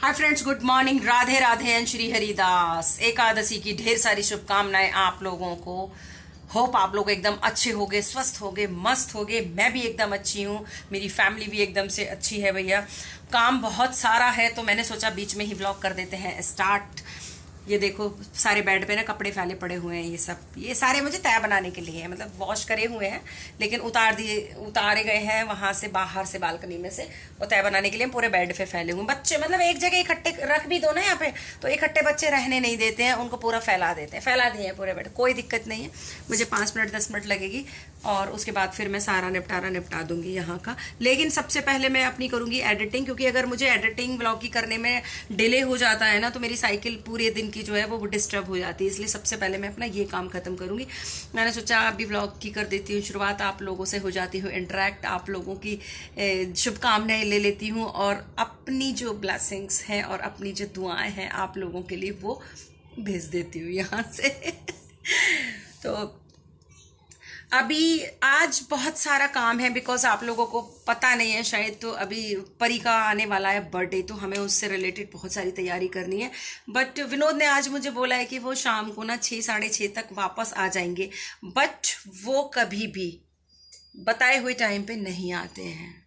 Hi friends, good morning. Radhe Radhe and Shri Haridas. Ekadashi की ढेर सारी शुभकामनाएं आप लोगों को। होप आप लोग एकदम अच्छे होगे, स्वस्थ होगे, मस्त होगे। मैं भी एकदम अच्छी हूँ, मेरी फैमिली भी एकदम से अच्छी है। भैया काम बहुत सारा है तो मैंने सोचा बीच में ही व्लॉग कर देते हैं स्टार्ट। ये देखो सारे बेड पे ना कपड़े फैले पड़े हुए हैं। ये सारे मुझे तय बनाने के लिए हैं, मतलब वॉश करे हुए हैं लेकिन उतारे गए हैं वहां से, बाहर से बालकनी में से। वो तय बनाने के लिए पूरे बेड पे फैले हुए बच्चे, मतलब एक जगह इकट्ठे रख भी दो ना यहाँ पे तो इकट्ठे बच्चे रहने नहीं देते हैं, उनको पूरा फैला देते हैं। फैला दिए हैं पूरे बेड, कोई दिक्कत नहीं है। मुझे 5 मिनट 10 मिनट लगेगी और उसके बाद फिर मैं सारा निपटा दूंगी यहाँ का। लेकिन सबसे पहले मैं अपनी करूंगी एडिटिंग, क्योंकि अगर मुझे एडिटिंग ब्लॉग की करने में डिले हो जाता है ना तो मेरी साइकिल पूरे दिन की जो है वो डिस्टर्ब हो जाती है। इसलिए सबसे पहले मैं अपना ये काम खत्म करूंगी। मैंने सोचा अभी ब्लॉग की कर देती हूँ शुरुआत, आप लोगों से हो जाती हूँ इंटरेक्ट, आप लोगों की शुभकामनाएं ले लेती हूँ और अपनी जो ब्लेसिंग्स हैं और अपनी जो दुआएं हैं आप लोगों के लिए वो भेज देती हूँ यहाँ से। तो अभी आज बहुत सारा काम है, बिकॉज आप लोगों को पता नहीं है शायद, तो अभी परी का आने वाला है बर्थडे, तो हमें उससे रिलेटेड बहुत सारी तैयारी करनी है। बट विनोद ने आज मुझे बोला है कि वो शाम को ना 6 साढ़े 6 तक वापस आ जाएंगे, बट वो कभी भी बताए हुए टाइम पे नहीं आते हैं।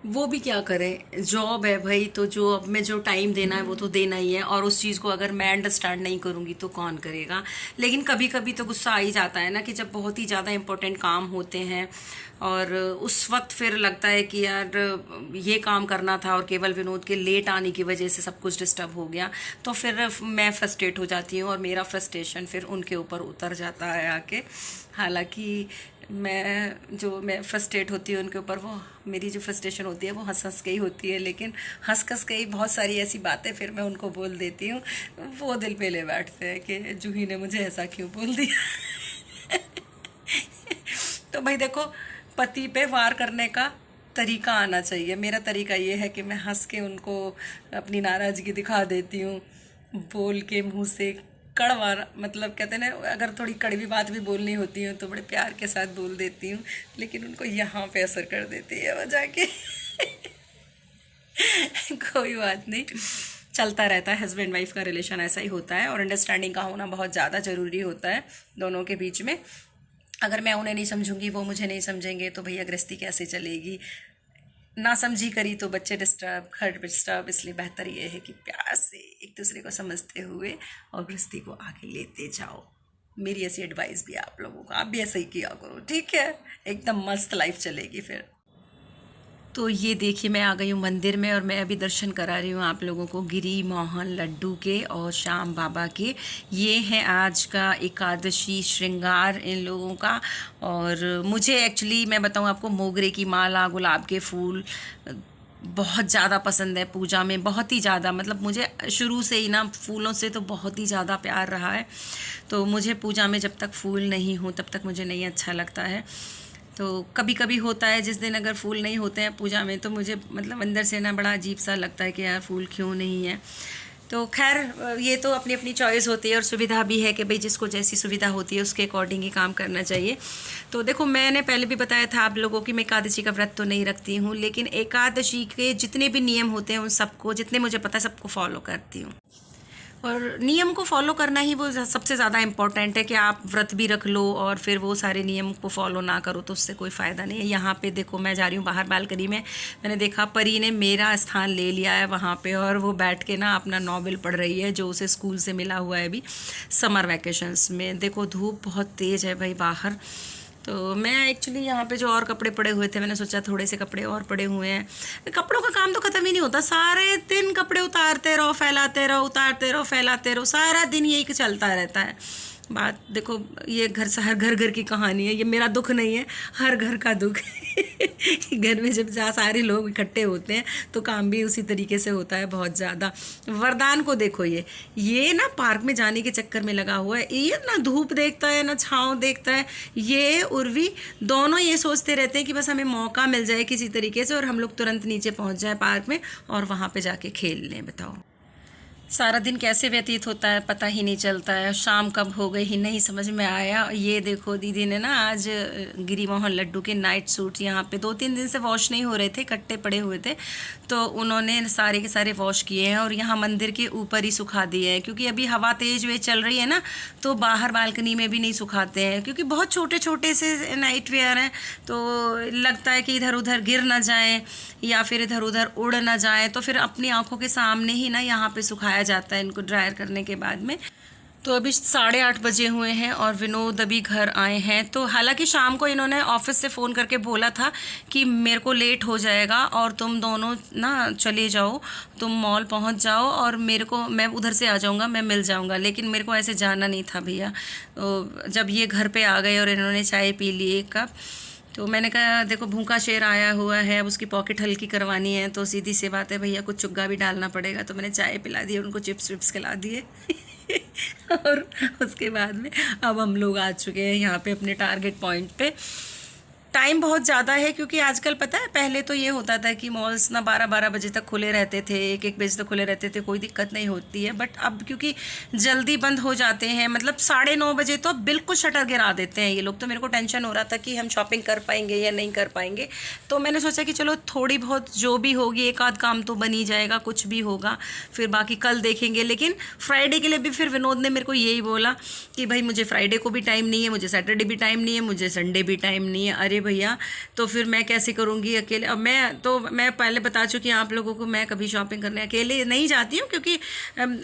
वो भी क्या करें, जॉब है भाई, तो जॉब में जो टाइम देना है वो तो देना ही है, और उस चीज़ को अगर मैं अंडरस्टैंड नहीं करूंगी तो कौन करेगा। लेकिन कभी कभी तो गुस्सा आ ही जाता है ना कि जब बहुत ही ज़्यादा इंपॉर्टेंट काम होते हैं और उस वक्त फिर लगता है कि यार ये काम करना था और केवल विनोद के लेट आने की वजह से सब कुछ डिस्टर्ब हो गया, तो फिर मैं फ्रस्ट्रेट हो जाती हूँ और मेरा फ्रस्ट्रेशन फिर उनके ऊपर उतर जाता है आके। हालांकि मैं फ्रस्ट्रेट होती हूँ उनके ऊपर, वो मेरी जो फ्रस्ट्रेशन होती है वो हंस हंस के ही होती है, लेकिन हंस हंस के ही बहुत सारी ऐसी बातें फिर मैं उनको बोल देती हूँ। वो दिल पे ले बैठते हैं कि जूही ने मुझे ऐसा क्यों बोल दिया। तो भाई देखो, पति पे वार करने का तरीका आना चाहिए। मेरा तरीका ये है कि मैं हंस के उनको अपनी नाराज़गी दिखा देती हूँ, बोल के मुंह से कड़वा, मतलब कहते हैं ना, अगर थोड़ी कड़वी बात भी बोलनी होती है तो बड़े प्यार के साथ बोल देती हूँ, लेकिन उनको यहाँ पे असर कर देती है वो जाके। कोई बात नहीं, चलता रहता है। हस्बैंड वाइफ का रिलेशन ऐसा ही होता है और अंडरस्टैंडिंग का होना बहुत ज़्यादा ज़रूरी होता है दोनों के बीच में। अगर मैं उन्हें नहीं समझूंगी, वो मुझे नहीं समझेंगे, तो भैया गृहस्थी कैसे चलेगी। ना समझी करी तो बच्चे डिस्टर्ब, घर डिस्टर्ब। इसलिए बेहतर ये है कि प्यार से एक दूसरे को समझते हुए और गृहस्थी को आगे लेते जाओ। मेरी ऐसी एडवाइस भी है आप लोगों को, आप भी ऐसा ही किया करो, ठीक है? एकदम मस्त लाइफ चलेगी फिर। तो ये देखिए मैं आ गई हूँ मंदिर में और मैं अभी दर्शन करा रही हूँ आप लोगों को गिरी मोहन लड्डू के और श्याम बाबा के। ये हैं आज का एकादशी श्रृंगार इन लोगों का। और मुझे एक्चुअली मैं बताऊँ आपको, मोगरे की माला, गुलाब के फूल बहुत ज़्यादा पसंद है पूजा में, बहुत ही ज़्यादा। मतलब मुझे शुरू से ही ना फूलों से तो बहुत ही ज़्यादा प्यार रहा है, तो मुझे पूजा में जब तक फूल नहीं हो तब तक मुझे नहीं अच्छा लगता है। तो कभी कभी होता है जिस दिन अगर फूल नहीं होते हैं पूजा में तो मुझे मतलब अंदर से ना बड़ा अजीब सा लगता है कि यार फूल क्यों नहीं है। तो खैर ये तो अपनी अपनी चॉइस होती है और सुविधा भी है कि भाई जिसको जैसी सुविधा होती है उसके अकॉर्डिंग ही काम करना चाहिए। तो देखो मैंने पहले भी बताया था आप लोगों की मैं एकादशी का व्रत तो नहीं रखती हूँ, लेकिन एकादशी के जितने भी नियम होते हैं उन सबको, जितने मुझे पता है सबको फॉलो करती हूँ। और नियम को फॉलो करना ही वो सबसे ज़्यादा इम्पॉर्टेंट है कि आप व्रत भी रख लो और फिर वो सारे नियम को फॉलो ना करो तो उससे कोई फ़ायदा नहीं है। यहाँ पे देखो मैं जा रही हूँ बाहर बालकनी में, मैंने देखा परी ने मेरा स्थान ले लिया है वहाँ पे और वो बैठ के ना अपना नॉवेल पढ़ रही है जो उसे स्कूल से मिला हुआ है अभी समर वैकेशंस में। देखो धूप बहुत तेज़ है भाई बाहर। तो मैं एक्चुअली यहाँ पे जो और कपड़े पड़े हुए थे मैंने सोचा थोड़े से कपड़े और पड़े हुए हैं। कपड़ों का काम तो ख़त्म ही नहीं होता, सारे दिन कपड़े उतारते रहो फैलाते रहो, उतारते रहो फैलाते रहो, सारा दिन यही चलता रहता है। बात देखो ये घर से हर घर घर की कहानी है, ये मेरा दुख नहीं है, हर घर का दुख है। घर में जब जहाँ सारे लोग इकट्ठे होते हैं तो काम भी उसी तरीके से होता है बहुत ज़्यादा। वरदान को देखो, ये ना पार्क में जाने के चक्कर में लगा हुआ है, ये ना धूप देखता है ना छाँव देखता है। ये उर्वी दोनों ये सोचते रहते हैं कि बस हमें मौका मिल जाए किसी तरीके से और हम लोग तुरंत नीचे पहुँच जाए पार्क में और वहाँ पर जाके खेल लें। बताओ सारा दिन कैसे व्यतीत होता है पता ही नहीं चलता है, शाम कब हो गई ही नहीं समझ में आया। ये देखो दीदी ने ना आज गिरी मोहन लड्डू के नाइट सूट यहाँ पे 2-3 दिन से वॉश नहीं हो रहे थे, कट्टे पड़े हुए थे, तो उन्होंने सारे के सारे वॉश किए हैं और यहाँ मंदिर के ऊपर ही सुखा दिए हैं, क्योंकि अभी हवा तेज वे चल रही है ना, तो बाहर बालकनी में भी नहीं सुखाते हैं, क्योंकि बहुत छोटे छोटे से नाइट वेयर हैं, तो लगता है कि इधर उधर गिर ना जाए या फिर इधर उधर उड़ ना जाए, तो फिर अपनी आंखों के सामने ही ना यहाँ पे सुखाया जाता है इनको ड्रायर करने के बाद में। तो अभी 8:30 बजे हुए हैं और विनोद अभी घर आए हैं। तो हालांकि शाम को इन्होंने ऑफिस से फ़ोन करके बोला था कि मेरे को लेट हो जाएगा और तुम दोनों ना चले जाओ, तुम मॉल पहुंच जाओ और मेरे को, मैं उधर से आ जाऊंगा, मैं मिल जाऊंगा, लेकिन मेरे को ऐसे जाना नहीं था भैया। तो जब ये घर पे आ गए और इन्होंने चाय पी ली एक कप, तो मैंने कहा देखो भूखा शेर आया हुआ है, अब उसकी पॉकेट हल्की करवानी है, तो सीधी सी बात है भैया कुछ चुग्गा भी डालना पड़ेगा। तो मैंने चाय पिला दी, उनको चिप्स विप्स खिला दिए और उसके बाद में अब हम लोग आ चुके हैं यहाँ पे अपने टारगेट पॉइंट पे। टाइम बहुत ज़्यादा है, क्योंकि आजकल पता है पहले तो ये होता था कि मॉल्स ना 12-12 बजे तक खुले रहते थे, 1-1 बजे तक खुले रहते थे, कोई दिक्कत नहीं होती है। बट अब क्योंकि जल्दी बंद हो जाते हैं, मतलब 9:30 बजे तो बिल्कुल शटर गिरा देते हैं ये लोग। तो मेरे को टेंशन हो रहा था कि हम शॉपिंग कर पाएंगे या नहीं कर पाएंगे, तो मैंने सोचा कि चलो थोड़ी बहुत जो भी होगी, एक आध काम तो बन ही जाएगा, कुछ भी होगा फिर बाकी कल देखेंगे। लेकिन फ्राइडे के लिए भी फिर विनोद ने मेरे को यही बोला कि भाई मुझे फ्राइडे को भी टाइम नहीं है, मुझे सैटरडे भी टाइम नहीं है, मुझे संडे भी टाइम नहीं है। अरे भैया तो फिर मैं कैसे करूँगी अकेले। अब मैं पहले बता चुकी हूँ आप लोगों को, मैं कभी शॉपिंग करने अकेले नहीं जाती हूँ, क्योंकि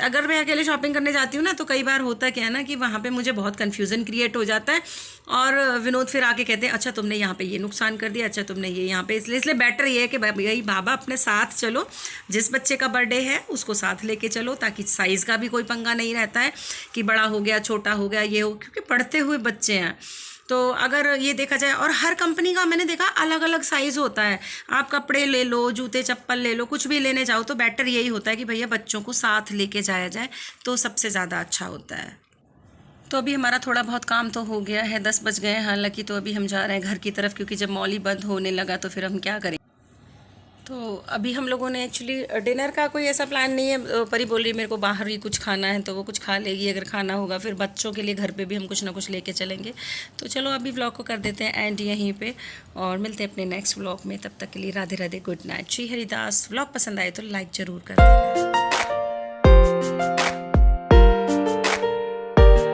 अगर मैं अकेले शॉपिंग करने जाती हूँ ना, तो कई बार होता क्या है ना कि वहाँ पे मुझे बहुत कन्फ्यूज़न क्रिएट हो जाता है और विनोद फिर आके कहते हैं अच्छा तुमने यहाँ पे ये नुकसान कर दिया, अच्छा तुमने ये यहाँ पे, इसलिए बेटर ये है कि भाई बाबा अपने साथ चलो, जिस बच्चे का बर्थडे है उसको साथ लेके चलो, ताकि साइज़ का भी कोई पंगा नहीं रहता है कि बड़ा हो गया छोटा हो गया ये हो, क्योंकि पढ़ते हुए बच्चे हैं। तो अगर ये देखा जाए, और हर कंपनी का मैंने देखा अलग अलग साइज़ होता है, आप कपड़े ले लो, जूते चप्पल ले लो, कुछ भी लेने जाओ तो बेटर यही होता है कि भैया बच्चों को साथ लेके जाया जाए, तो सबसे ज़्यादा अच्छा होता है। तो अभी हमारा थोड़ा बहुत काम तो हो गया है, 10 बज गए हैं हालांकि, तो अभी हम जा रहे हैं घर की तरफ, क्योंकि जब मॉल ही बंद होने लगा तो फिर हम क्या करें। तो अभी हम लोगों ने एक्चुअली डिनर का कोई ऐसा प्लान नहीं है, परी बोल रही मेरे को बाहर ही कुछ खाना है, तो वो कुछ खा लेगी, अगर खाना होगा फिर बच्चों के लिए घर पे भी हम कुछ ना कुछ लेके चलेंगे। तो चलो अभी व्लॉग को कर देते हैं एंड यहीं पे, और मिलते हैं अपने नेक्स्ट व्लॉग में। तब तक के लिए Radhe Radhe, good night. Shri Haridas. Vlog पसंद आए तो लाइक ज़रूर कर देना।